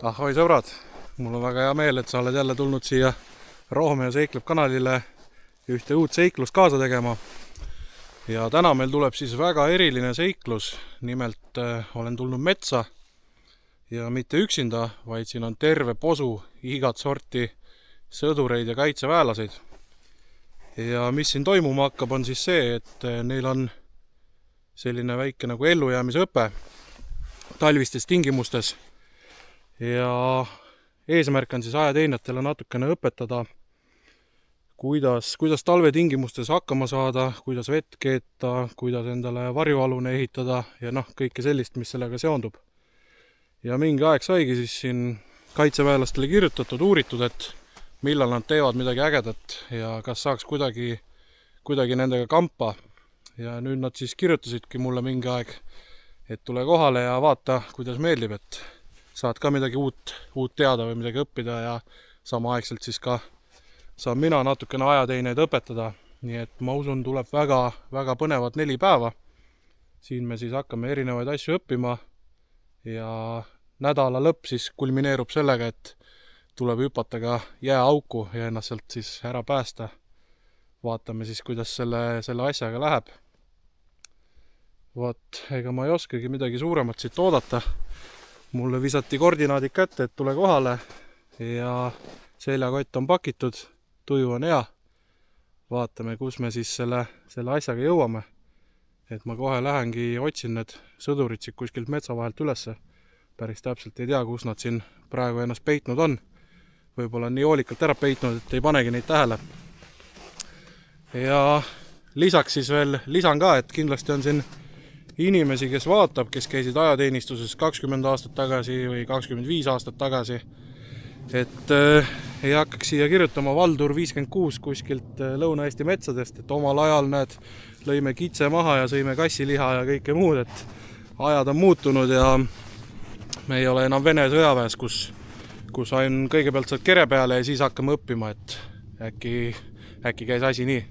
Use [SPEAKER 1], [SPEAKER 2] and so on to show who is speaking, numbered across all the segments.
[SPEAKER 1] Ahoi sõbrad, mul on väga hea meel, et sa oled jälle tulnud siia Rohumehe seikleb kanalile ühte uut seiklust kaasa tegema. Ja täna meil tuleb siis väga eriline seiklus, nimelt olen tulnud metsa ja mitte üksinda, vaid siin on terve posu igat sorti sõdureid ja kaitseväelaseid. Ja mis siin toimuma hakkab, on siis see, et neil on selline väike nagu ellujäämisõpe talvistes tingimustes. Ja eesmärk on siis ajateenijatele natukene õpetada, kuidas talvetingimustes hakkama saada, kuidas vett keeta, kuidas endale varjualune ehitada ja kõike sellist, mis sellega seondub. Ja mingi aeg saigi siis siin kaitseväelastele kirjutatud, uuritud, et millal nad teevad midagi ägedat ja kas saaks kuidagi nendega kampa. Ja nüüd nad siis kirjutasidki mulle mingi aeg, et tule kohale ja vaata, kuidas meeldib, et saad ka midagi uut teada või midagi õppida ja samaaegselt siis ka saan mina natukene ajateeneid õpetada. Nii et ma usun, tuleb väga põnevad 4 päeva. Siin me siis hakkame erinevaid asju õppima ja nädala lõpp siis kulmineerub sellega, et tuleb hüpata ka jääauku ja ennast sealt siis ära päästa. Vaatame siis, kuidas selle asjaga läheb. Ega ma ei oskagi midagi suuremat siit oodata. Mulle visati koordinaadid kätte, et tule kohale ja seljakott on pakitud, tuju on hea. Vaatame, kus me siis selle asjaga jõuame. Et ma kohe lähengi otsin need sõdurid siit kuskilt metsa vahelt ülesse. Päris täpselt ei tea, kus nad siin praegu ennast peitnud on. Võib-olla on nii hoolikalt ära peitnud, et ei panegi neid tähele. Ja lisaks siis veel lisan ka, et kindlasti on siin inimesi, kes vaatab, kes käisid ajateenistuses 20 aastat tagasi või 25 aastat tagasi. Et ei hakkaks siia kirjutama Valdur 56 kuskilt Lõuna-Eesti metsadest, et omal ajal lõime kitse maha ja sõime kassiliha ja kõike muud, et ajad on muutunud ja me ei ole enam Vene sõjaväes, kus ain kõigepealt saad kere peale ja siis hakkame õppima, et äkki käis asi nii.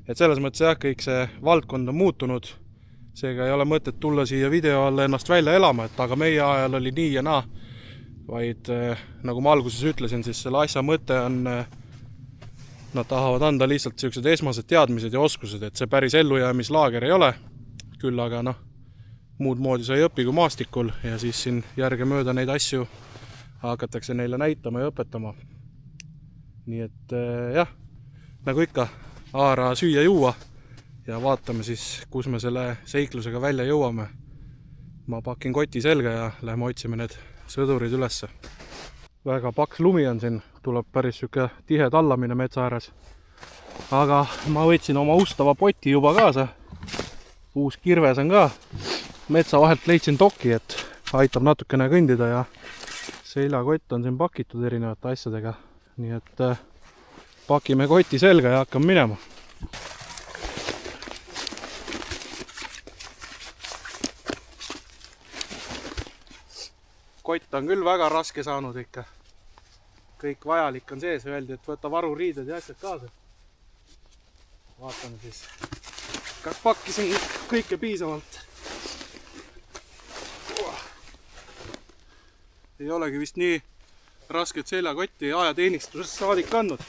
[SPEAKER 1] Et selles mõttes jah, kõik see valdkond on muutunud. Seega ei ole mõtet tulla siia video alla ennast välja elama, et aga meie ajal oli nii ja naa. Vaid nagu ma alguses ütlesin, siis selle asja mõte on, nad tahavad anda lihtsalt sellised esmased teadmised ja oskused, et see päris ellujäämislaager ei ole. Küll aga muud moodi sa ei õpi kui maastikul ja siis siin järge mööda neid asju hakatakse neile näitama ja õpetama. Nii et jah, nagu ikka, haara süüa juua. Ja vaatame siis, kus me selle seiklusega välja jõuame. Ma pakin koti selga ja lähme otsime need sõdurid ülesse. Väga paks lumi on siin, tuleb päris süke tihe tallamine metsa ääres. Aga ma võtsin oma ustava poti juba kaasa. Uus kirves on ka. Metsa vahelt leidsin toki, et aitab natukene kõndida ja seljakott on siin pakitud erinevate asjadega. Nii et pakime koti selga ja hakkame minema. Kott on küll väga raske saanud ikka. Kõik vajalik on sees, öeldi, et võta varuriided ja asjad kaasa. Vaatame siis, kas pakkisin kõike piisavalt. Ei olegi vist nii rasket seljakotti ajateenistuses saadik kandnud.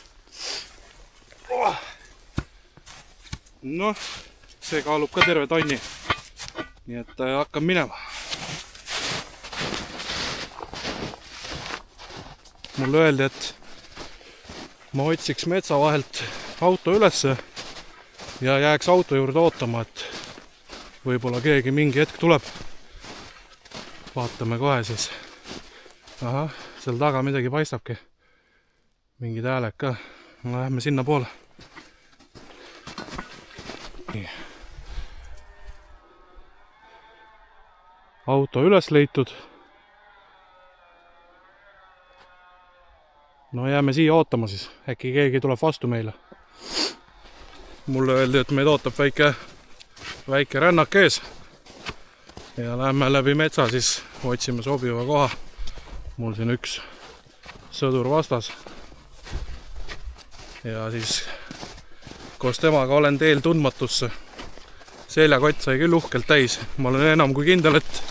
[SPEAKER 1] See kaalub ka terve tonni. Nii et hakkam minema. Mulle öeldi, et ma otsiks metsa vahelt auto ülesse ja jääks auto juurde ootama, et võib-olla keegi mingi hetk tuleb. Vaatame kohe siis. Aha, seal taga midagi paistabki. Mingid hääled ka. Läheme sinna poole. Nii. Auto üles leitud. No jääme siia ootama siis. Äkki keegi tuleb vastu meile. Mulle öeldi, et meid ootab väike rännak ees. Ja läheme läbi metsa siis otsime sobiva koha. Mul siin üks sõdur vastas. Ja siis koos temaga olen teel tundmatusse. Seljakott sai küll uhkelt täis. Ma olen enam kui kindel, et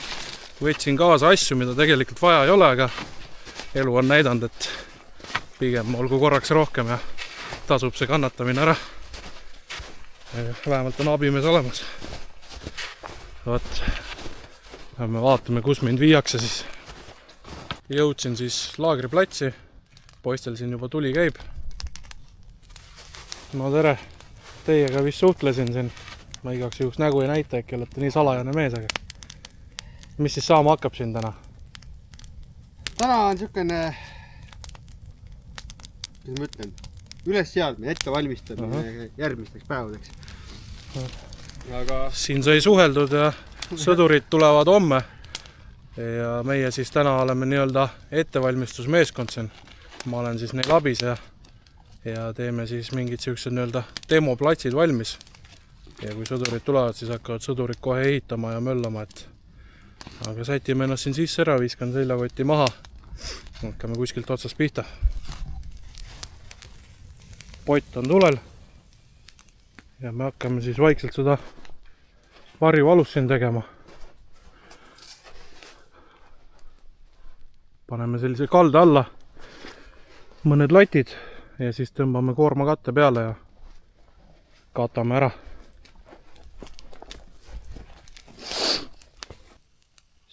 [SPEAKER 1] võtsin kaasa asju, mida tegelikult vaja ei ole, aga elu on näidanud, et pigem olgu korraks rohkem ja tasub see kannatamine ära. Vähemalt on abimees olemas. Võt, me vaatame, kus mind viiakse siis. Jõudsin siis laagriplatsi. Poistel siin juba tuli käib. No tere, teiega vist suhtlesin siin. Ma igaks juhuks nägu ei näita, äkki olete nii salajane mees, aga mis siis saama hakkab siin täna?
[SPEAKER 2] Täna on niisugune, mis ma ütlen, ülesseadmine, ette valmistamine järgmisteks päevadeks. Aga
[SPEAKER 1] siin sai suheldud ja sõdurid tulevad homme ja meie siis täna oleme nii-öelda ettevalmistusmeeskond siin. Ma olen siis neil abis ja teeme siis mingid siuksed nii-öelda demoplatsid valmis. Ja kui sõdurid tulevad, siis hakkavad sõdurid kohe ehitama ja möllama, et aga sätime ennast siin sisse ära, viskan seljakoti maha. Hakkame kuskilt otsast pihta. Pott on tulel ja me hakkame siis vaikselt seda varjualust siin tegema. Paneme sellise kalda alla mõned latid ja siis tõmbame koorma katte peale ja katame ära.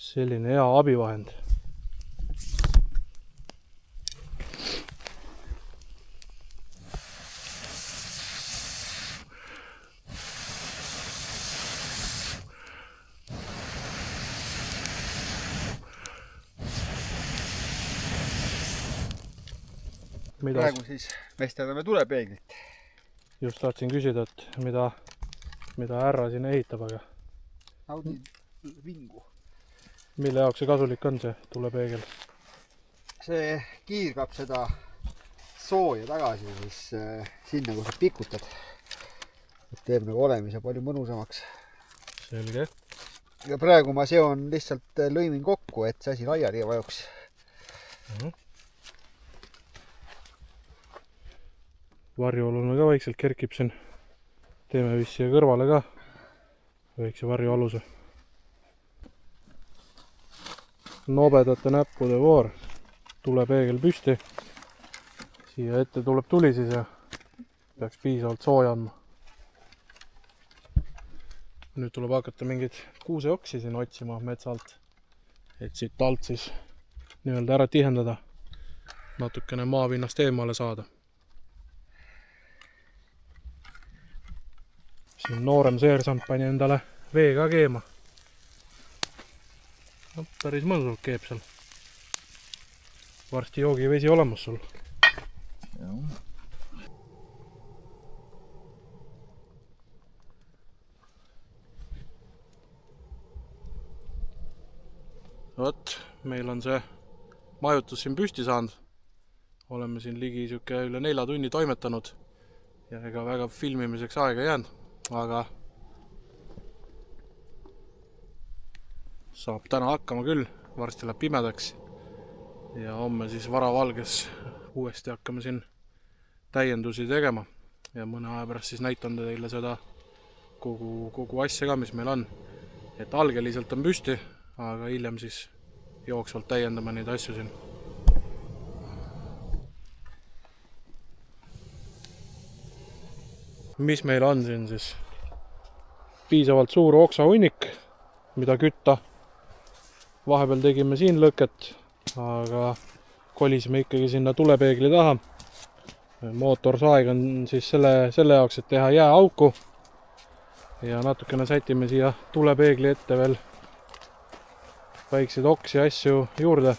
[SPEAKER 1] Selline hea abivahend.
[SPEAKER 2] praegu siis mesterdame tulepeeglit.
[SPEAKER 1] Just tahtsin küsida, et mida härra siin ehitab, aga
[SPEAKER 2] Naudin vingu.
[SPEAKER 1] Mille jaoks see kasulik on see tulepeegel?
[SPEAKER 2] See kiirgab seda sooja tagasi siis sinna, kus sa pikutad. Et teeb nagu olemise palju mõnusamaks.
[SPEAKER 1] Selge.
[SPEAKER 2] Ja praegu ma seon lihtsalt lõimin kokku, et see asi laiali vajuks.
[SPEAKER 1] Varjualune ka vaikselt kerkib siin. Teeme vist siia kõrvale ka väikse varjualuse. Nobedate näppude voor. Tulepeegel püsti. Siia ette tuleb tuli siis ja peaks piisavalt sooja andma. Nüüd tuleb hakata mingeid kuuseoksi siin otsima metsalt, et siit alt siis nii-öelda ära tihendada, natukene maapinnast eemale saada. Siin noorem seersant pani endale vee ka keema. No, päris mõnusalt keeb seal. Varsti joogivesi olemas sul. Võt, meil on see majutus siin püsti saanud. Oleme siin ligi üle 4 tunni toimetanud ja ega väga filmimiseks aega jäänud, aga saab täna hakkama küll, varsti läheb pimedaks ja homme siis varavalges uuesti hakkame siin täiendusi tegema ja mõne aja pärast siis näitan teile seda kogu asja ka, mis meil on. Et algeliselt on püsti, aga hiljem siis jooksvalt täiendame neid asju siin. Mis meil on siin siis? Piisavalt suur oksahunnik, mida kütta. Vahepeal tegime siin lõket, aga kolisime ikkagi sinna tulepeegli taha. Mootorsaeg on siis selle jaoks, et teha jääauku. Ja natukene sätime siia tulepeegli ette veel väikseid oksi asju juurde.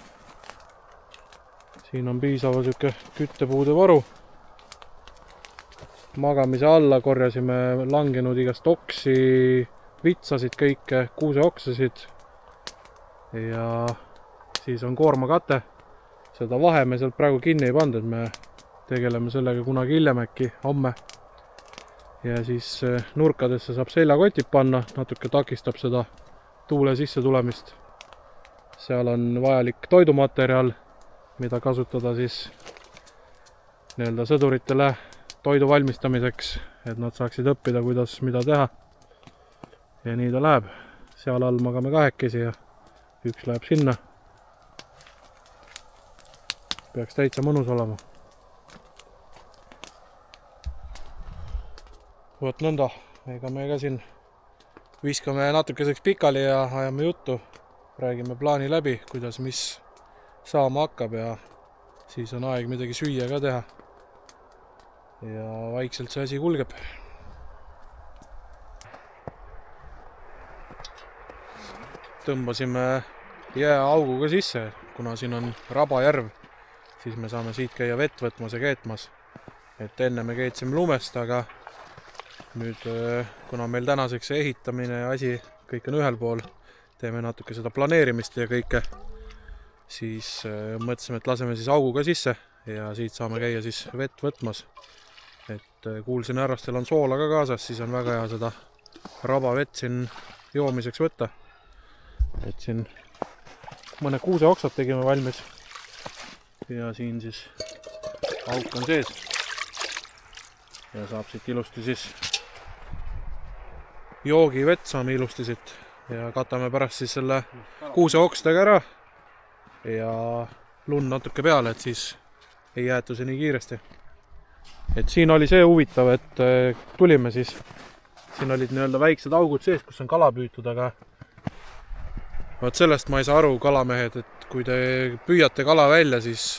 [SPEAKER 1] Siin on piisava siuke küttepuude varu. Magamise alla korjasime langenud igast oksi, vitsasid kõike, kuuseoksasid ja siis on koormakate. Seda vahe me sealt praegu kinni ei pandud, me tegeleme sellega kunagi hiljem äkki homme. Ja siis nurkadesse saab seljakotid panna, natuke takistab seda tuule sisse tulemist. Seal on vajalik toidumaterjal, mida kasutada siis nii-öelda sõduritele toidu valmistamiseks, et nad saaksid õppida, kuidas mida teha. Ja nii ta läheb. Seal all magame kahekesi ja üks läheb sinna. peaks täitsa mõnus olema. Vot nõnda, ega me ka siin viskame natukeseks pikali ja ajame juttu. Räägime plaani läbi, kuidas mis saama hakkab ja siis on aeg midagi süüa ka teha. Ja vaikselt see asi kulgeb. Tõmbasime jääauguga sisse, kuna siin on Rabajärv, siis me saame siit käia vett võtmas ja keetmas. Et enne me keetsime lumest, aga nüüd, kuna meil tänaseks see ehitamine ja asi kõik on ühel pool, teeme natuke seda planeerimist ja kõike, siis mõtlesime, et laseme siis auguga sisse ja siit saame käia siis vett võtmas. Et kuulsin härrastel on soola ka kaasas, siis on väga hea seda rabavett siin joomiseks võtta. Et siin mõne kuuseoksad tegime valmis ja siin siis auk on sees ja saab siit ilusti siis joogivett saame ilusti siit ja katame pärast siis selle kuuseokstega ära ja lund natuke peale, et siis ei jäätu see nii kiiresti. Et siin oli see huvitav, et tulime siis, siin olid nii-öelda väiksed augud sees, kus on kala püütud, aga vaat sellest ma ei saa aru, kalamehed, et kui te püüate kala välja, siis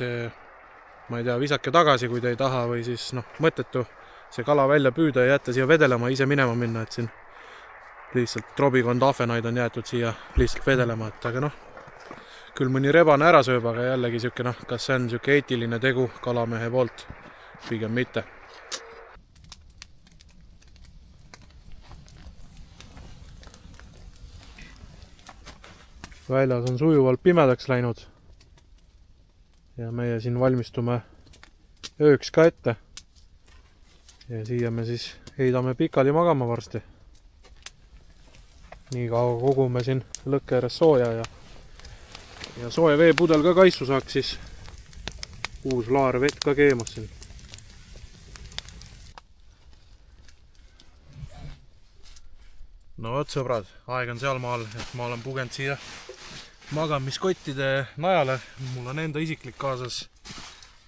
[SPEAKER 1] ma ei tea, visake tagasi, kui te ei taha või siis mõttetu see kala välja püüda ja jätta siia vedelema, ise minema minna, et siin lihtsalt trobikond ahvenaid on jäetud siia lihtsalt vedelema, et aga küll mõni rebane ära sööb, aga jällegi siuke kas see on siuke eetiline tegu kalamehe poolt, pigem mitte. Väljas on sujuvalt pimedaks läinud ja meie siin valmistume ööks ka ette ja siia me siis heidame pikali magama varsti. Nii kaua kogume siin lõkke ääres sooja ja soe veepudel ka kaisu saaks siis uus laar vett ka keemas siin. No vot sõbrad, aeg on seal maal, et ma olen pugenud siia magamiskottide najale. Mul on enda isiklik kaasas,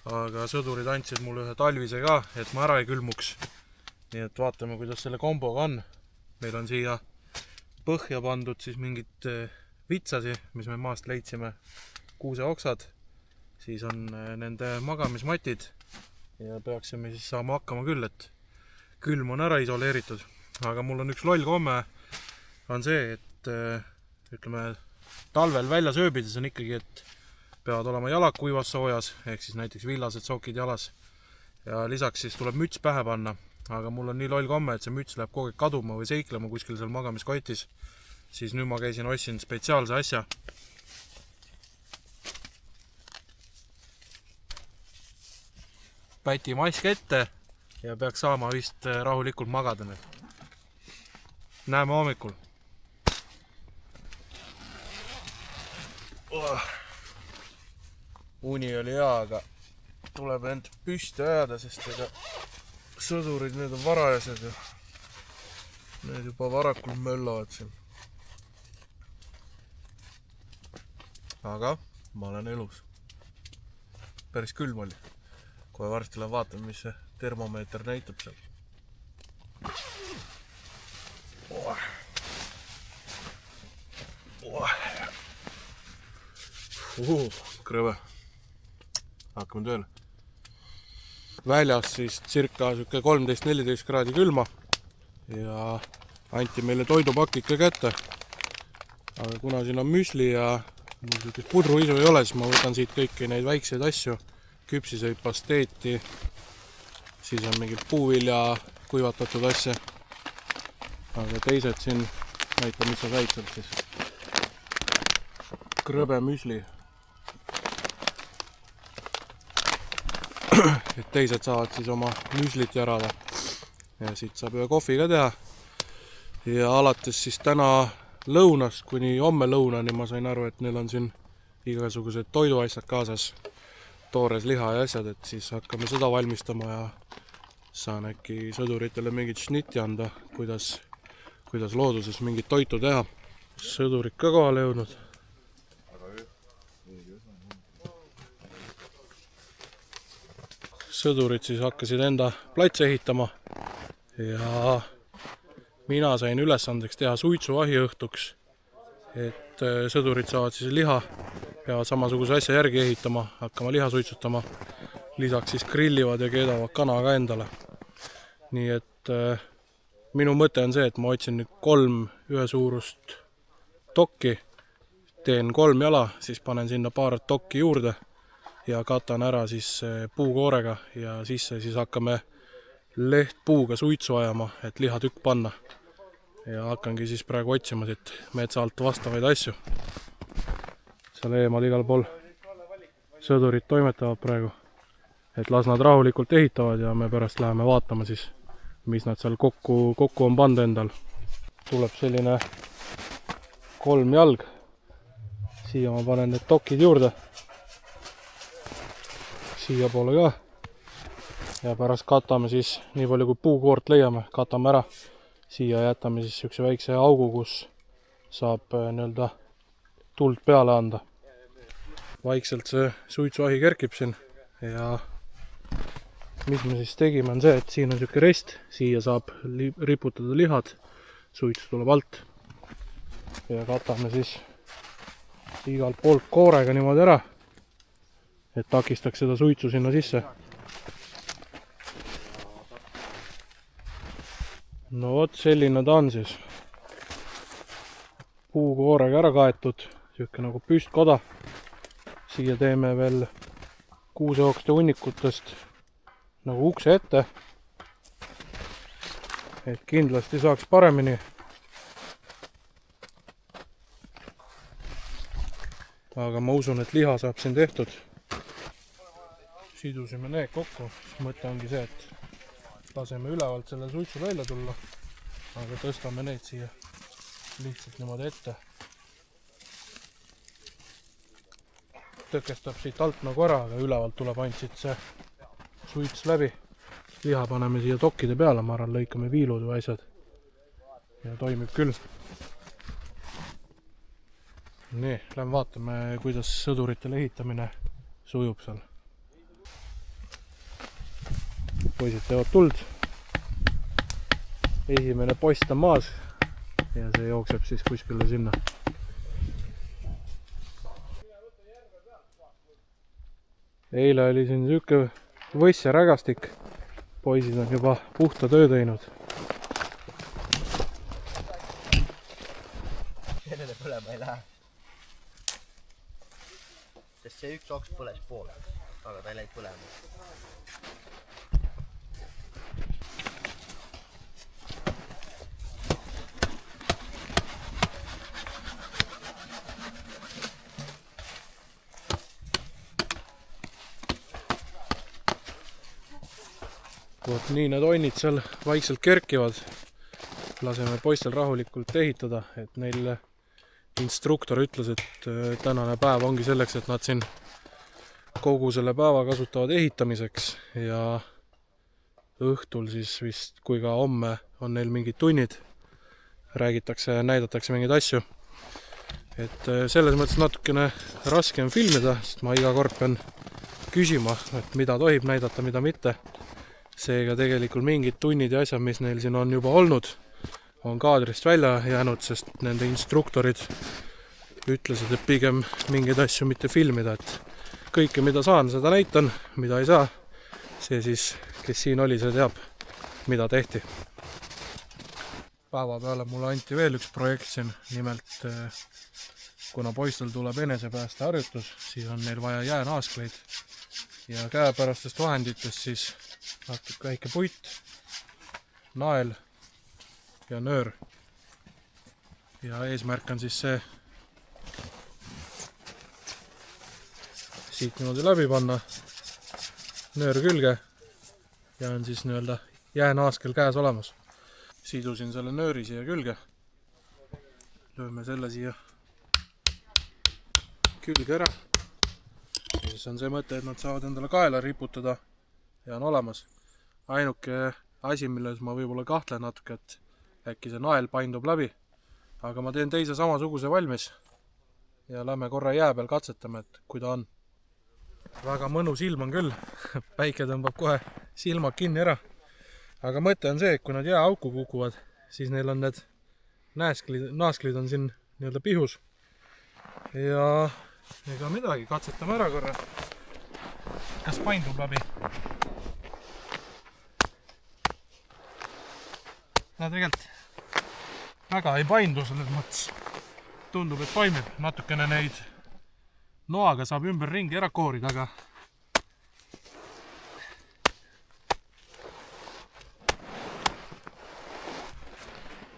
[SPEAKER 1] aga sõdurid andsid mulle ühe talvise ka, et ma ära ei külmuks. Nii et vaatame, kuidas selle komboga on. Meil on siia põhja pandud siis mingid vitsasi, mis me maast leidsime, kuuseoksad. Siis on nende magamismatid ja peaksime siis saama hakkama küll, et külm on ära isoleeritud. Aga mul on üks loll komme on see, et ütleme, talvel väljas ööbides on ikkagi, et peavad olema jalad kuivas soojas, ehk siis näiteks villased sokid jalas. Ja lisaks siis tuleb müts pähe panna, aga mul on nii loll komme, et see müts läheb kogu aeg kaduma või seiklema kuskil seal magamiskotis. Siis nüüd ma käisin, ostsin spetsiaalse asja. Päti mask ette ja peaks saama vist rahulikult magada nüüd. Näeme hommikul. Uni oli hea, aga tuleb end püsti ajada, sest ega sõdurid need on varajased ja need juba varakult möllavad siin. Aga ma olen elus. Päris külm oli. Kohe varsti lähen vaatame, mis see termomeeter näitab seal. Krõve. Hakkame tööle. Väljas siis circa 13-14 kraadi külma ja anti meile toidupakid ka kätte. Aga kuna siin on müsli ja pudruisu ei ole, siis ma võtan siit kõiki neid väikseid asju. Küpsisõid, pasteeti, siis on mingid puuvilja kuivatatud asja. Aga teised siin, näita, mis sa said sealt siis. Krõbe müsli. Et teised saavad siis oma müslit jarada. Ja siit saab ühe kohvi ka teha. Ja alates siis täna lõunast kuni homme lõunani ma sain aru, et neil on siin igasugused toiduasjad kaasas. Toores liha ja asjad, et siis hakkame seda valmistama ja saan äkki sõduritele mingit šnitti anda, kuidas looduses mingit toitu teha. Sõdurid ka kohale jõudnud. sõdurid siis hakkasid enda platsi ehitama ja mina sain ülesandeks teha suitsuahi õhtuks, et sõdurid saavad siis liha, peavad samasuguse asja järgi ehitama, hakkama liha suitsutama, lisaks siis grillivad ja keedavad kana ka endale. Nii et minu mõte on see, et ma otsin nüüd 3 ühesuurust tokki, teen 3 jala, siis panen sinna paar tokki juurde ja katan ära siis puukoorega ja sisse siis hakkame lehtpuuga suitsu ajama, et lihatükk panna. Ja hakkangi siis praegu otsima siit metsa alt vastavaid asju. Seal eemal igal pool sõdurid toimetavad praegu, et las nad rahulikult ehitavad ja me pärast läheme vaatama siis, mis nad seal kokku on pannud endal. Tuleb selline 3 jalg. Siia ma panen need tokkid juurde. Siia poole ka. Ja pärast katame siis, nii palju kui puukoort leiame, katame ära. Siia jätame siis sükse väikse augu, kus saab nii-öelda tuld peale anda. Vaikselt see suitsuahi kerkib siin ja mis me siis tegime on see, et siin on siuke rest, siia saab riputada lihad, suitsu tuleb alt ja katame siis igalt poolt koorega niimoodi ära, et takistaks seda suitsu sinna sisse. No vot, selline ta on siis. Puukoorega ära kaetud, siuke nagu püstkoda. Siia teeme veel kuuseokste hunnikutest nagu ukse ette, et kindlasti saaks paremini. Aga ma usun, et liha saab siin tehtud. Sidusime need kokku, mõte ongi see, et laseme ülevalt selle suitsu välja tulla, aga tõstame need siia lihtsalt niimoodi ette. Tõkestab siit alt nagu ära, aga ülevalt tuleb ainult siit see suits läbi. Liha paneme siia tokkide peale, ma arvan, lõikame viilud või asjad ja toimib küll. Nii, lähme vaatame, kuidas sõduritel ehitamine sujub seal. Poisid teevad tuld. Esimene post on maas ja see jookseb siis kuskile sinna. Eile oli siin siuke võss ja rägastik. Poisid on juba puhta töö teinud.
[SPEAKER 3] Sellele põlema ei lähe. Sest see üks oks põles pool, aga ta ei läinud põlema.
[SPEAKER 1] Vot nii need onnid seal vaikselt kerkivad. Laseme poistel rahulikult ehitada, et neil instruktor ütles, et tänane päev ongi selleks, et nad siin kogu selle päeva kasutavad ehitamiseks ja õhtul siis vist, kui ka homme on neil mingid tunnid, räägitakse ja näidatakse mingeid asju. Et selles mõttes natukene raske on filmida, sest ma iga kord pean küsima, et mida tohib näidata, mida mitte. Seega tegelikult mingid tunnid ja asjad, mis neil siin on juba olnud, on kaadrist välja jäänud, sest nende instruktorid ütlesid, et pigem mingeid asju mitte filmida, et kõike, mida saan, seda näitan, mida ei saa. See siis, kes siin oli, see teab, mida tehti. Päeva peale mulle anti veel üks projekt siin, nimelt kuna poistel tuleb enesepääste harjutus, siis on neil vaja jäänaaskleid ja käepärastest vahenditest siis natuke väike puit, nael ja nöör. Ja eesmärk on siis see siit niimoodi läbi panna, nöör külge ja on siis nii-öelda jäänaaskel käes olemas. Sidusin selle nööri siia külge, lööme selle siia külge ära ja siis on see mõte, et nad saavad endale kaela riputada ja on olemas. Ainuke asi, milles ma võib-olla kahtlen natuke, et äkki see nael paindub läbi, aga ma teen teise samasuguse valmis ja lähme korra jää peal katsetame, et kui ta on. väga mõnus ilm on küll, päike tõmbab kohe silmad kinni ära. Aga mõte on see, et kui nad jääauku kukuvad, siis neil on need naasklid on siin nii-öelda pihus. Ja ega midagi, katsetame ära korra. Kas paindub läbi? No tegelikult väga ei paindu selles mõttes. Tundub, et toimib. Natukene neid noaga saab ümber ringi ära koorida, aga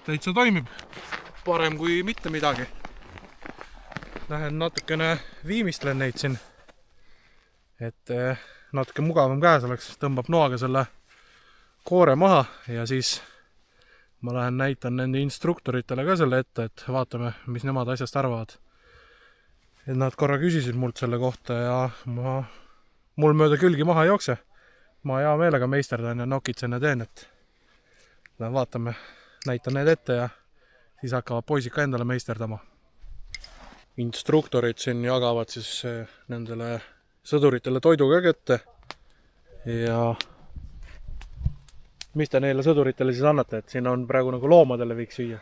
[SPEAKER 1] täitsa toimib. Parem kui mitte midagi. Lähen natukene viimistlen neid siin, et natuke mugavam käes oleks, tõmbab noaga selle koore maha ja siis ma lähen näitan nende instruktoritele ka selle ette, et vaatame, mis nemad asjast arvavad. Et nad korra küsisid mult selle kohta ja mul mööda külgi maha ei jookse. Ma hea meelega meisterdan ja nokitsen ja teen, et vaatame, näitan need ette ja siis hakkavad poisid ka endale meisterdama. Instruktorid siin jagavad siis nendele sõduritele toidu ka kätte ja mis te neile sõduritele siis annate, et siin on praegu nagu loomadele võiks süüa?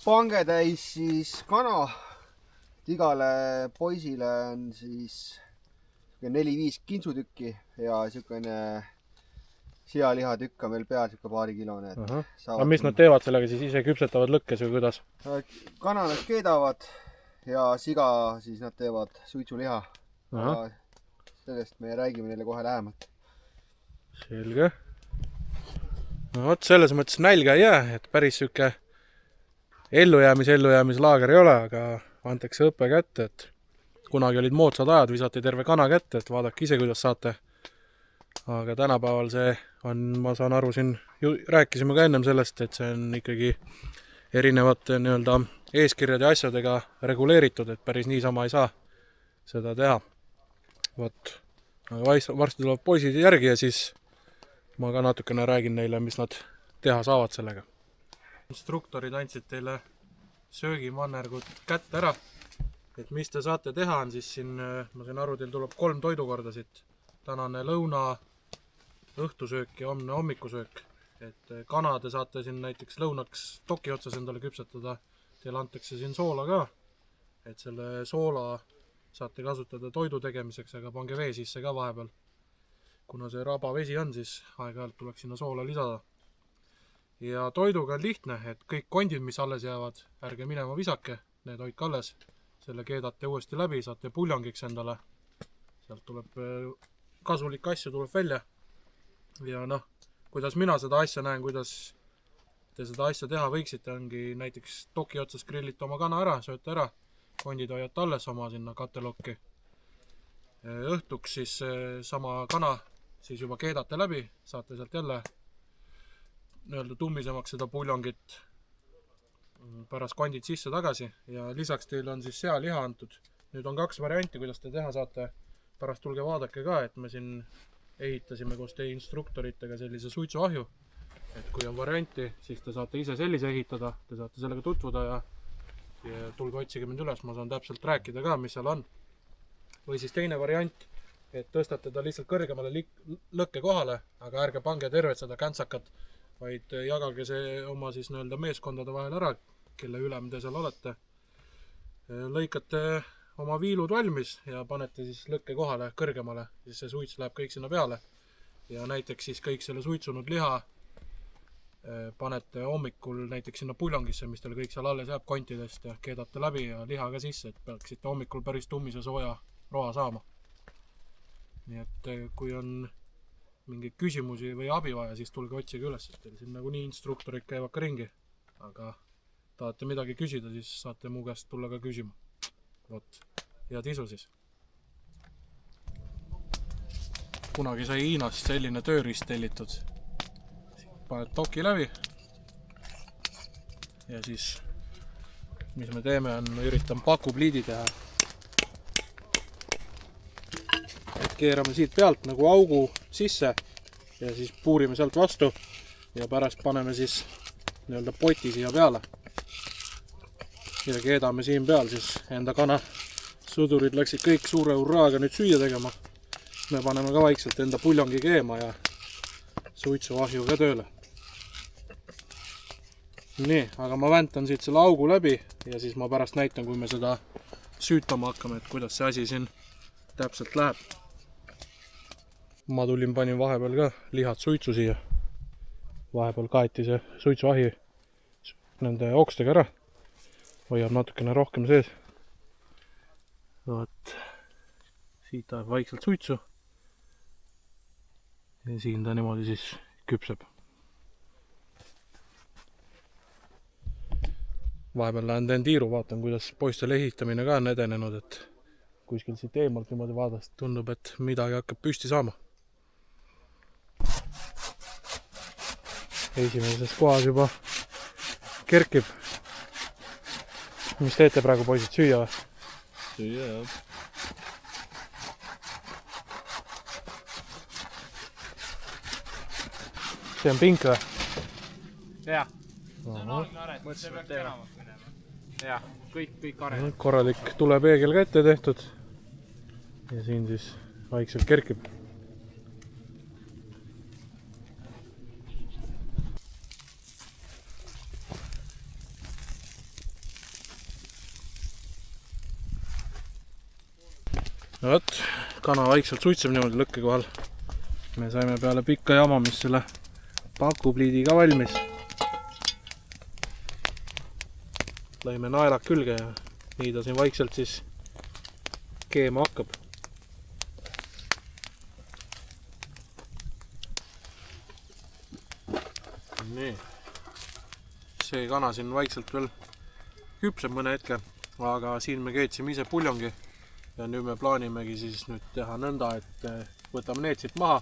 [SPEAKER 2] Pange täis siis kana. Igale poisile on siis 4-5 kintsutükki ja niisugune sealihatükk on veel peal, niisugune paarikilone.
[SPEAKER 1] Aga mis nad teevad sellega siis, ise küpsetavad lõkkes või kuidas?
[SPEAKER 2] Kana nad keedavad ja siga siis nad teevad suitsuliha. Sellest me räägime neile kohe lähemalt.
[SPEAKER 1] Selge. No vot, selles mõttes nälga ei jää, et päris siuke ellujäämislaager ei ole, aga antakse õppe kätte, et kunagi olid moodsad ajad, visati terve kana kätte, et vaadake ise, kuidas saate. Aga tänapäeval see on, ma saan aru, siin rääkisime ka ennem sellest, et see on ikkagi erinevate nii-öelda eeskirjade ja asjadega reguleeritud, et päris niisama ei saa seda teha. Vot, varsti tuleb poisid järgi ja siis ma ka natukene räägin neile, mis nad teha saavad sellega. Instruktorid andsid teile söögimannergud kätte ära, et mis te saate teha on siis siin, ma sain aru, teil tuleb 3 toidukorda siit. Tänane lõuna, õhtusöök ja homne hommikusöök. Et kana te saate siin näiteks lõunaks toki otsas endale küpsetada. Teil antakse siin soola ka, et selle soola saate kasutada toidu tegemiseks, aga pange vee sisse ka vahepeal. Kuna see raba vesi on, siis aeg-ajalt tuleks sinna soola lisada. Ja toiduga on lihtne, et kõik kondid, mis alles jäävad, ärge minema visake, need hoidke alles. Selle keedate uuesti läbi, saate puljongiks endale. Sealt tuleb kasulik asju tuleb välja. Ja noh, kuidas mina seda asja näen, kuidas te seda asja teha võiksite, ongi näiteks toki otsas grillite oma kana ära, sööte ära, kondid hoiate alles oma sinna katelokki. Õhtuks siis sama kana siis juba keedate läbi, saate sealt jälle nii-öelda tummisemaks seda puljongit, pärast kondid sisse tagasi ja lisaks teil on siis sealiha antud. Nüüd on 2 varianti, kuidas te teha saate. Pärast tulge vaadake ka, et me siin ehitasime koos teie instruktoritega sellise suitsuahju. Et kui on varianti, siis te saate ise sellise ehitada, te saate sellega tutvuda ja tulge otsige mind üles, ma saan täpselt rääkida ka, mis seal on. Või siis teine variant, et tõstate ta lihtsalt kõrgemale lõkke kohale, aga ärge pange tervet seda käntsakat, vaid jagage see oma siis nii-öelda meeskondade vahel ära, kelle ülem te seal olete. Lõikate oma viilud valmis ja panete siis lõkke kohale kõrgemale, siis see suits läheb kõik sinna peale. Ja näiteks siis kõik selle suitsunud liha panete hommikul näiteks sinna puljongisse, mis teil kõik seal alles jääb kontidest ja keedate läbi ja liha ka sisse, et peaksite hommikul päris tummise sooja roa saama. Nii et kui on mingeid küsimusi või abi vaja, siis tulge otsige üles, et teil siin nagunii instruktorid käivad ka ringi. Aga tahate midagi küsida, siis saate mu käest tulla ka küsima. Vot, head isu siis. Kunagi sai Hiinast selline tööriist tellitud. Paned toki läbi ja siis mis me teeme on, üritan pakupliidi teha. Et keerame siit pealt nagu augu sisse ja siis puurime sealt vastu ja pärast paneme siis nii-öelda poti siia peale. Ja keedame siin peal siis enda kana. Sõdurid läksid kõik suure hurraaga nüüd süüa tegema. me paneme ka vaikselt enda puljongi keema ja suitsuahju ka tööle. Nii, aga ma väntan siit selle augu läbi ja siis ma pärast näitan, kui me seda süütama hakkame, et kuidas see asi siin täpselt läheb. Ma tulin, panin vahepeal ka lihad suitsu siia. Vahepeal kaeti see suitsuahi nende okstega ära. Hoiab natukene rohkem sees. Võt, siit läheb vaikselt suitsu. Ja siin ta niimoodi siis küpseb. Vahepeal lähen teen tiiru, vaatan, kuidas poiste lehitamine ka on edenenud, et kuskil siit eemalt niimoodi vaadast tundub, et midagi hakkab püsti saama. Esimeses kohas juba kerkib. Mis teete praegu, poisid, süüa või?
[SPEAKER 4] Süüa, jah.
[SPEAKER 1] See on pink või?
[SPEAKER 5] Jah. See on algne aret, see peaks tänavaks minema. Jah, kõik aret.
[SPEAKER 1] Korralik tulepeegel ka ette tehtud. Ja siin siis vaikselt kerkib. No võt, kana vaikselt suitseb niimoodi lõkke kohal. Me saime peale pikka jamamist selle pakupliidiga valmis. Lõime naelad külge ja nii ta siin vaikselt siis keema hakkab. Nii. See kana siin vaikselt veel küpseb mõne hetke, aga siin me keetsime ise puljongi. Ja nüüd me plaanimegi siis nüüd teha nõnda, et võtame need siit maha,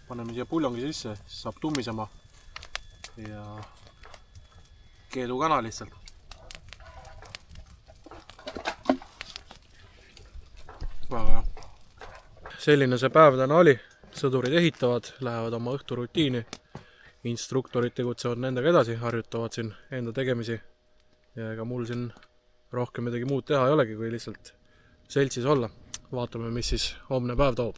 [SPEAKER 1] paneme siia puljongi sisse, siis saab tummisema ja keedu kana lihtsalt. Väga hea. Selline see päev täna oli, sõdurid ehitavad, lähevad oma õhturutiini, instruktorid tegutsevad nendega edasi, harjutavad siin enda tegemisi ja ega mul siin rohkem midagi muud teha ei olegi, kui lihtsalt seltsis olla. Vaatame, mis siis homne päev toob.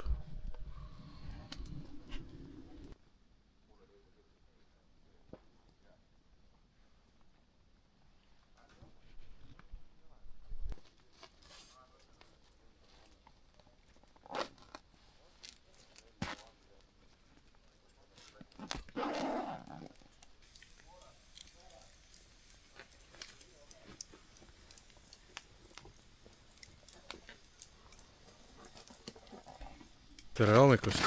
[SPEAKER 1] Tere hommikust.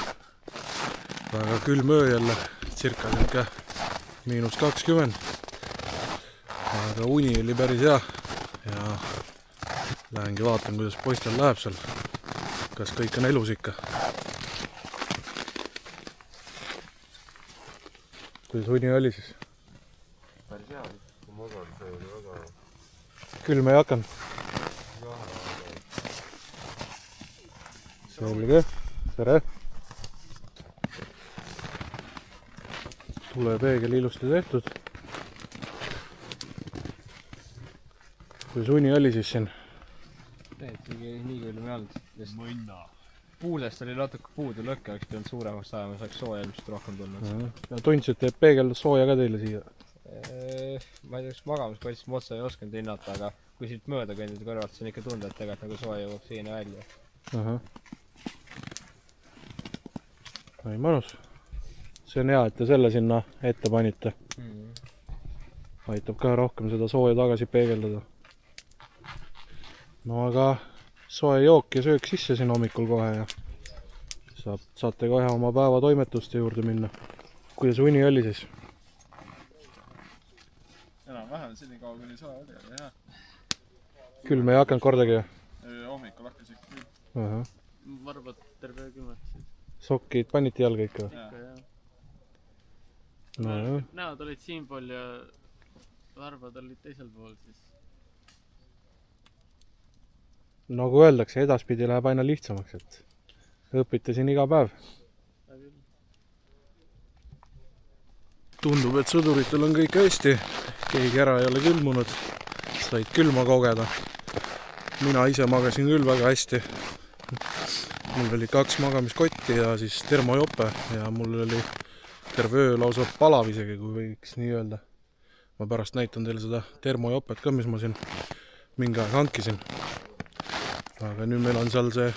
[SPEAKER 1] Väga külm öö jälle, circa -20. Aga uni oli päris hea ja lähengi vaatan, kuidas poistel läheb seal. Kas kõik on elus ikka? Kuidas uni oli siis?
[SPEAKER 4] Päris hea, kui magan, see oli väga...
[SPEAKER 1] Külm ei hakanud? Selge. Tere! Tulepeegel ilusti tehtud. Kui uni oli siis siin?
[SPEAKER 5] Tegelikult nii külm ei olnud. Puudest oli natuke puudu lõkke, oleks pidanud suuremaks ajama, saaks sooja ilmselt rohkem tulnud.
[SPEAKER 1] Ja tundsid, et peegel sooja ka teile siia?
[SPEAKER 5] Ma ei tea, kas magamispotist ma otsa ei osanud hinnata, aga kui siit mööda kõndida kõrvalt, siis on ikka tunda, et tegelikult nagu sooja jõuab siina välja.
[SPEAKER 1] Aha. Ei mõnus. See on hea, et te selle sinna ette panite. Aitab ka rohkem seda sooja tagasi peegeldada. No aga soe jook ja söök sisse siin hommikul kohe ja saate kohe oma päeva toimetuste juurde minna. Kuidas uni oli siis?
[SPEAKER 4] Enam vähem, selline kaua kuni soe oli, aga hea.
[SPEAKER 1] Külm ei hakanud kordagi?
[SPEAKER 4] Hommikul hakkas ikka küll.
[SPEAKER 5] Varbad terve külmatasid.
[SPEAKER 1] Sokkid paniti jalga ikka?
[SPEAKER 5] Ikka, jah.
[SPEAKER 1] No jah.
[SPEAKER 5] Näod olid siinpool ja varbad olid teisel pool, siis...
[SPEAKER 1] Nagu öeldakse, edaspidi läheb aina lihtsamaks, et õpite siin iga päev. Tundub, et sõduritel on kõik hästi. Keegi ära ei ole külmunud. Said külma kogeda. Mina ise magasin küll väga hästi. mul oli 2 magamiskotti ja siis termojope ja mul oli terve öö lausa palav isegi, kui võiks nii öelda. Ma pärast näitan teile seda termojopet ka, mis ma siin mingi aeg hankisin. Aga nüüd meil on seal see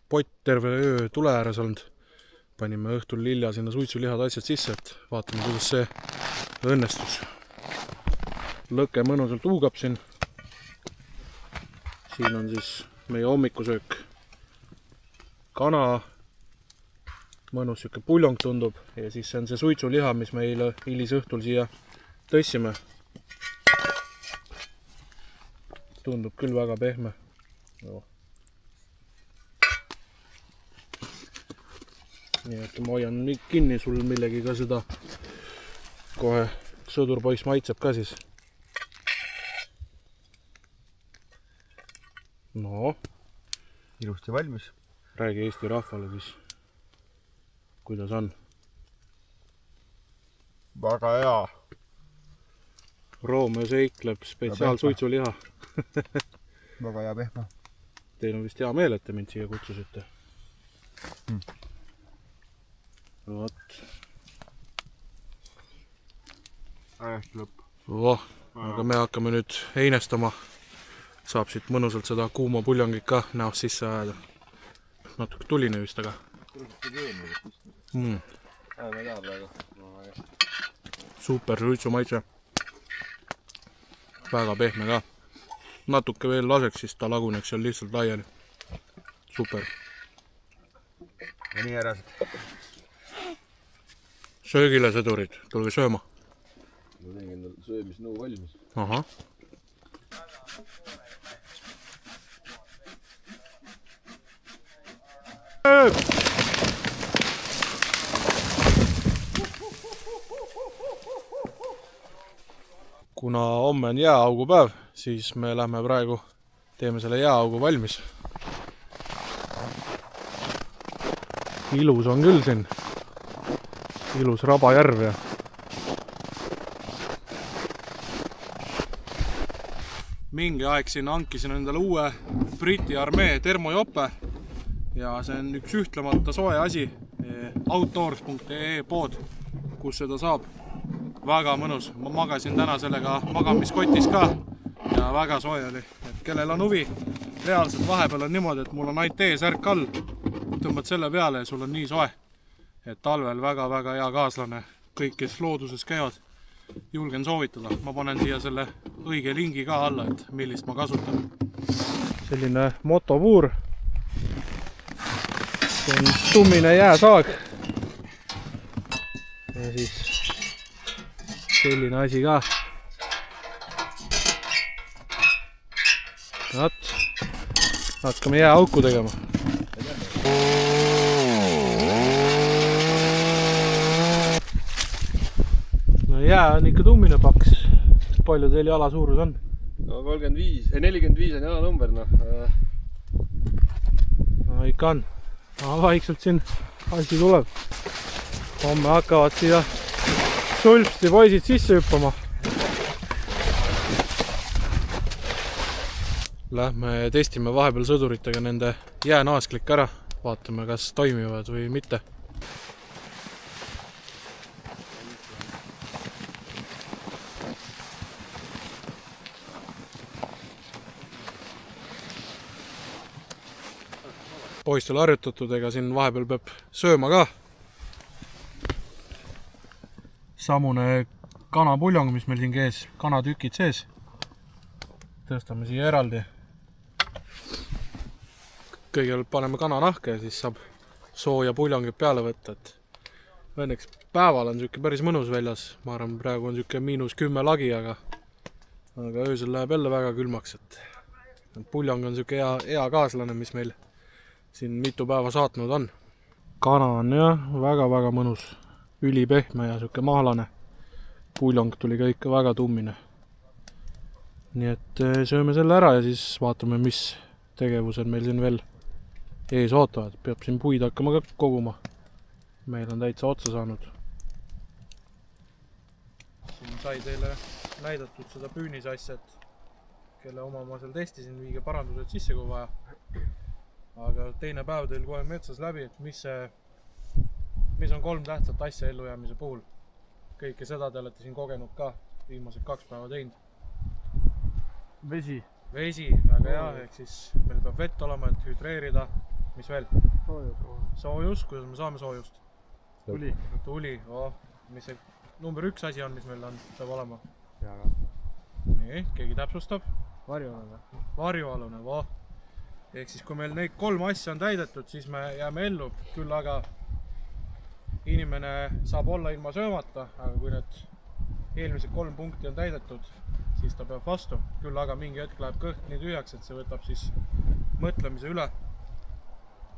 [SPEAKER 1] pott terve öö tule ääres olnud. Panime õhtul hilja sinna suitsulihad asjad sisse, et vaatame, kuidas see õnnestus. Lõke mõnusalt huugab siin. Siin on siis meie hommikusöök. Kana, mõnus siuke puljong tundub ja siis see on see suitsuliha, mis meil hilisõhtul siia tõstsime. Tundub küll väga pehme. Nii et ma hoian kinni sul millegi ka seda. Kohe sõdurpoiss maitseb ka siis. No,
[SPEAKER 2] ilusti valmis.
[SPEAKER 1] Räägi Eesti rahvale siis, kuidas on.
[SPEAKER 2] Väga hea.
[SPEAKER 1] Roomeo seikleb spetsiaal suitsuliha.
[SPEAKER 2] Väga hea pehme.
[SPEAKER 1] Teil on vist hea meel, et te mind siia kutsusite. Vot.
[SPEAKER 2] Ajast lõpp.
[SPEAKER 1] Aga me hakkame nüüd einestama. Saab siit mõnusalt seda kuuma puljongit ka näost sisse ajada. Natuke tuline vist, aga. Super suitsu maitse. Väga pehme ka. Natuke veel laseks, siis ta laguneks seal lihtsalt laiali. Super.
[SPEAKER 2] Ja nii ärased.
[SPEAKER 1] Söögile sõdurid, tulge sööma.
[SPEAKER 4] Ma tegin endal söömisnõu valmis.
[SPEAKER 1] Aha. Kuna homme on jääaugupäev, siis me lähme praegu, teeme selle jääaugu valmis. Ilus on küll siin. Ilus Rabajärv ja mingi aeg siin hankisin endale uue Briti armee termojope ja see on üks ühtlemata soe asi. Outdoors.ee pood, kus seda saab. Väga mõnus. Ma magasin täna sellega magamiskotis ka ja väga soe oli. Et kellel on huvi, reaalselt vahepeal on niimoodi, et mul on ainult T-särk all. Tõmbad selle peale ja sul on nii soe. Et talvel väga-väga hea kaaslane. Kõik, kes looduses käivad, julgen soovitada. Ma panen siia selle õige lingi ka alla, et millist ma kasutan. Selline motopuur. See on tummine jääsaag. Ja siis selline asi ka. Vaat. Hakkame jääauku tegema. No jää on ikka tummine paks. Palju teil jala suurus on?
[SPEAKER 5] No 45 on jala number, noh.
[SPEAKER 1] No ikka on. Vaikselt siin asi tuleb. Homme hakkavad siia sulpsti poisid sisse hüppama. Lähme testime vahepeal sõduritega nende jäänaasklik ära. Vaatame, kas toimivad või mitte. Poistel harjutatud, ega siin vahepeal peab sööma ka. Samune kanapuljong, mis meil siin kees, kanatükid sees. Tõstame siia eraldi. Kõigepealt paneme kananahke ja siis saab sooja puljongid peale võtta. Õnneks päeval on siuke päris mõnus väljas. Ma arvan, praegu on siuke -10 lagi, aga öösel läheb jälle väga külmaks. Puljong on siuke hea kaaslane, mis meil siin mitu päeva saatnud on. Kana on jah, väga-väga mõnus. Ülipehme ja siuke mahlane. Puljong tuli ka ikka väga tummine. Nii et sööme selle ära ja siis vaatame, mis tegevused meil siin veel ees ootavad. Peab siin puid hakkama ka koguma. Meil on täitsa otsa saanud. Siin sai teile näidatud seda püünisasja, et kelle oma ma seal testisin, viige parandused sisse kui vaja. aga teine päev teil kohe metsas läbi, et mis on 3 tähtsat asja ellujäämise puhul. Kõike seda te olete siin kogenud ka viimased 2 päeva teinud.
[SPEAKER 5] vesi.
[SPEAKER 1] Vesi, väga hea, ehk siis meil peab vett olema, et hüdreerida. Mis veel? Soojus, kuidas me saame soojust? Tuli, mis see number 1 asi on, mis meil on, peab olema? Nii, keegi täpsustab? Varjualune, ehk siis kui meil neid 3 asja on täidetud, siis me jääme ellu, küll aga inimene saab olla ilma söömata, aga kui need eelmised 3 punkti on täidetud, siis ta peab vastu, küll aga mingi hetk läheb kõht nii tühjaks, et see võtab siis mõtlemise üle.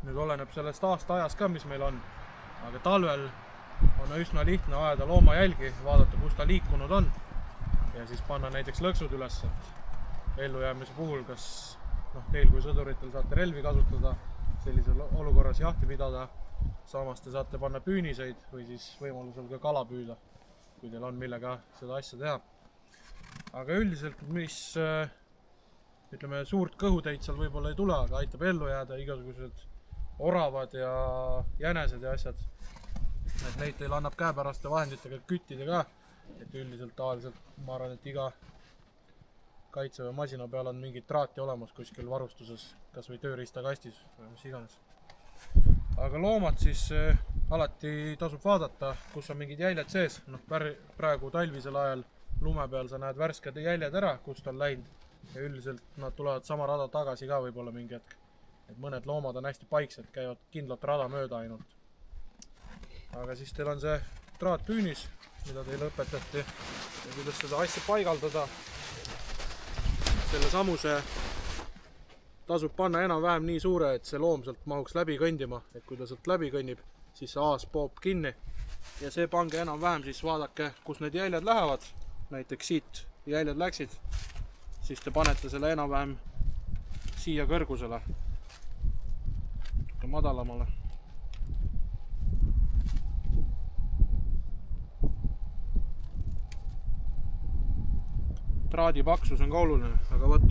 [SPEAKER 1] Nüüd oleneb sellest aasta ajast ka, mis meil on, aga talvel on üsna lihtne ajada loomajälgi, vaadata, kus ta liikunud on ja siis panna näiteks lõksud üles, et ellujäämise puhul, kas teil kui sõduritel saate relvi kasutada, sellisel olukorras jahti pidada, samas te saate panna püüniseid või siis võimalusel ka kala püüda, kui teil on millega seda asja teha. Aga üldiselt, mis ütleme, suurt kõhuteid seal võib-olla ei tule, aga aitab ellu jääda igasugused oravad ja jänesed ja asjad. Et neid teil annab käepäraste vahenditega küttida ka, et üldiselt tavaliselt ma arvan, et iga kaitseväe masina peal on mingit traati olemas kuskil varustuses, kas või tööriistakastis või mis iganes. Aga loomad siis alati tasub vaadata, kus on mingid jäljed sees. Praegu talvisel ajal lume peal sa näed värsked jäljed ära, kust on läinud ja üldiselt nad tulevad sama rada tagasi ka võib-olla mingi hetk. Et mõned loomad on hästi paiksed, käivad kindlat rada mööda ainult. Aga siis teil on see traatpüünis, mida teile õpetati ja kuidas seda asja paigaldada. Selle samuse tasub panna enam-vähem nii suure, et see loom sealt mahuks läbi kõndima, et kui ta sealt läbi kõnnib, siis see aas poob kinni ja see pange enam-vähem, siis vaadake, kus need jäljed lähevad, näiteks siit jäljed läksid, siis te panete selle enam-vähem siia kõrgusele, madalamale. Traadi paksus on ka oluline, aga võt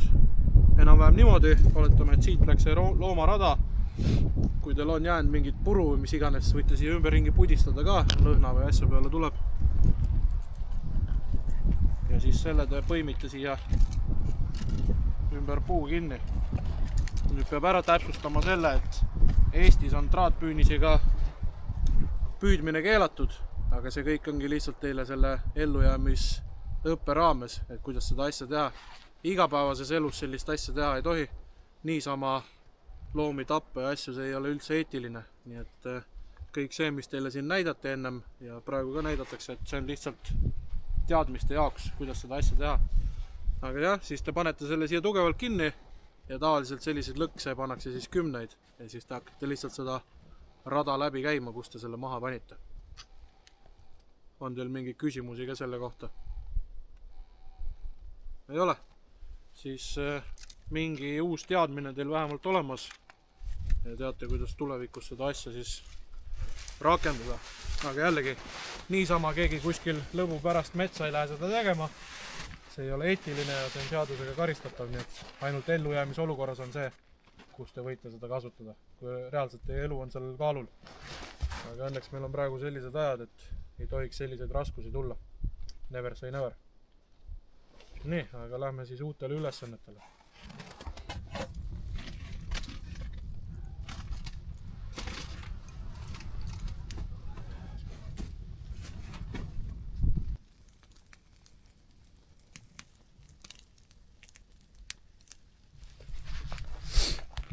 [SPEAKER 1] enam-vähem niimoodi, oletame, et siit läks see loomarada. Kui teil on jäänud mingit puru või mis iganes, võite siia ümberringi pudistada ka, lõhna või asja peale tuleb. Ja siis selle te põimite siia ümber puu kinni. Nüüd peab ära täpsustama selle, et Eestis on traatpüünisega püüdmine keelatud, aga see kõik ongi lihtsalt teile selle ellujäämisõppe raames, et kuidas seda asja teha. Igapäevases elus sellist asja teha ei tohi. Niisama loomi tappa ja asju, see ei ole üldse eetiline. Nii et kõik see, mis teile siin näidati ennem ja praegu ka näidatakse, et see on lihtsalt teadmiste jaoks, kuidas seda asja teha. Aga jah, siis te panete selle siia tugevalt kinni ja tavaliselt selliseid lõkse pannakse siis 10 ja siis te hakkate lihtsalt seda rada läbi käima, kus te selle maha panite. On teil mingeid küsimusi ka selle kohta? Ei ole? Siis mingi uus teadmine teil vähemalt olemas ja teate, kuidas tulevikus seda asja siis rakendada. Aga jällegi, niisama keegi kuskil lõbu pärast metsa ei lähe seda tegema. See ei ole eetiline ja see on seadusega karistatav, nii et ainult ellujäämise olukorras on see, kus te võite seda kasutada, kui reaalselt teie elu on seal kaalul. Aga õnneks meil on praegu sellised ajad, et ei tohiks selliseid raskusi tulla. Never say never. Nii, aga lähme siis uutele ülesannetele.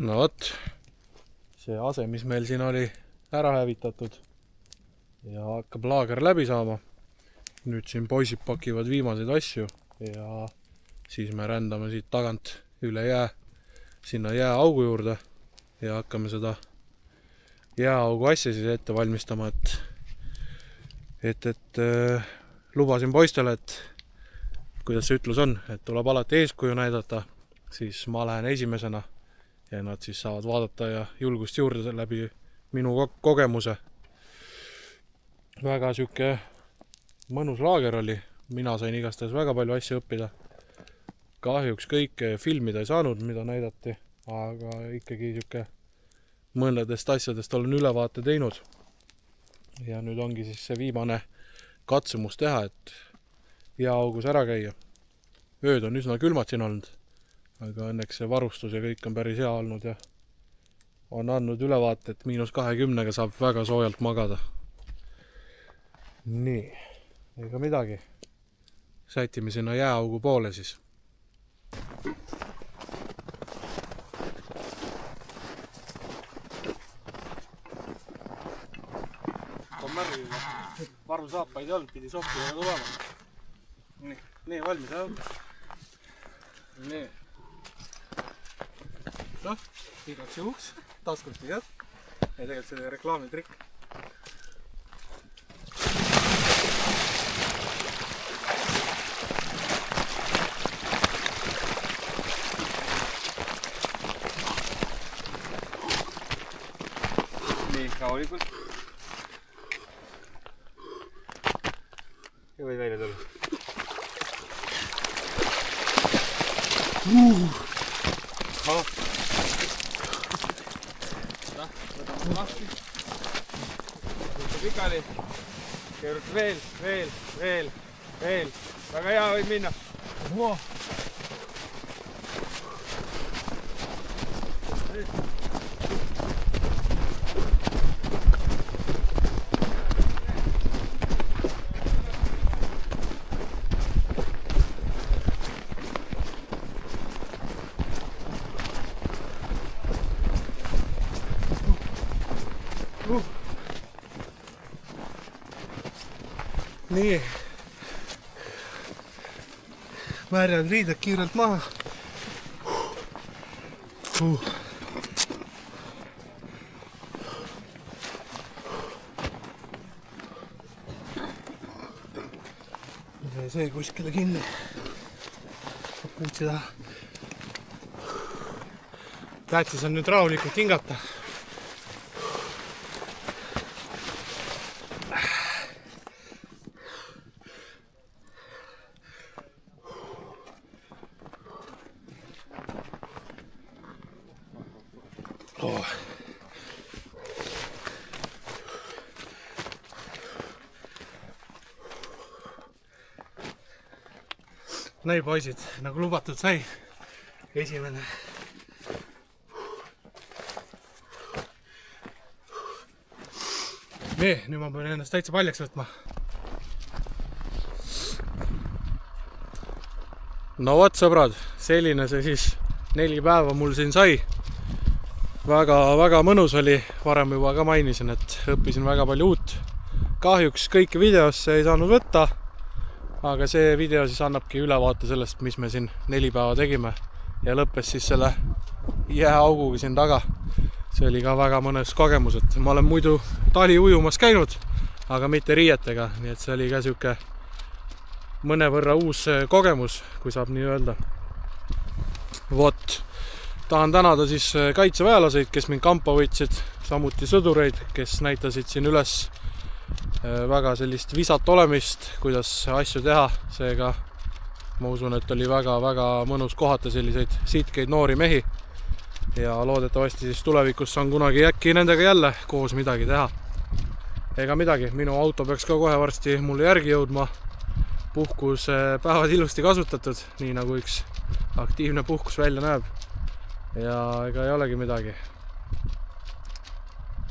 [SPEAKER 1] No võt, see ase, mis meil siin oli ära hävitatud ja hakkab laager läbi saama. Nüüd siin poisid pakivad viimaseid asju ja siis me rändame siit tagant üle jää sinna jääaugu juurde ja hakkame seda jääaugu asja siis ette valmistama, et lubasin poistele, et kuidas see ütlus on, et tuleb alati eeskuju näidata, siis ma lähen esimesena ja nad siis saavad vaadata ja julgust juurde läbi minu kogemuse. Väga süke mõnus laager oli, mina sain igastahes väga palju asju õppida. Kahjuks kõike filmida ei saanud, mida näidati, aga ikkagi süke mõnedest asjadest olen ülevaate teinud. Ja nüüd ongi siis see viimane katsumus teha, et jääaugus ära käia. Ööd on üsna külmad siin olnud, aga õnneks see varustus ja kõik on päris hea olnud ja on andnud ülevaate, et -20 saab väga soojalt magada. Nii, ega midagi. Sätime sinna jääaugu poole siis. On märgiga. Varu saapaid ei olnud, pidi sohkudega tulema. Nii, valmis, jah? Nii. Noh, igaks juhuks. Taskust tead. Ja tegelikult see reklaamitrikk.
[SPEAKER 5] Nii, rahulikult. Ja võid välja tulla. Võtame lahti. Võtta pikali. Keeruta veel. Väga hea, võid minna.
[SPEAKER 1] Nii. Märjad riided kiirelt maha. See kuskile kinni. Puutsi taha. Tähtis on nüüd rahulikult hingata. Näi poisid, nagu lubatud sai. Esimene. Nii, nüüd ma pean ennast täitsa paljaks võtma. No vot, sõbrad, selline see siis 4 päeva mul siin sai. Väga mõnus oli. Varem juba ka mainisin, et õppisin väga palju uut. Kahjuks kõiki videosse ei saanud võtta. Aga see video siis annabki ülevaate sellest, mis me siin 4 päeva tegime ja lõppes siis selle jääauguga siin taga. See oli ka väga mõnes kogemus, et ma olen muidu tali ujumas käinud, aga mitte riietega, nii et see oli ka siuke mõnevõrra uus kogemus, kui saab nii öelda. Vot, tahan tänada siis kaitseväelaseid, kes mind kampa võtsid, samuti sõdureid, kes näitasid siin üles väga sellist visat olemist, kuidas asju teha, seega ma usun, et oli väga mõnus kohata selliseid sitkeid noori mehi ja loodetavasti siis tulevikus saan kunagi äkki nendega jälle koos midagi teha. Ega midagi, minu auto peaks ka kohe varsti mulle järgi jõudma. Puhkus päevad ilusti kasutatud, nii nagu üks aktiivne puhkus välja näeb ja ega ei olegi midagi.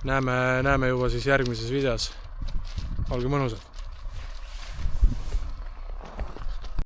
[SPEAKER 1] Näeme juba siis järgmises videos. Olge mõnusad!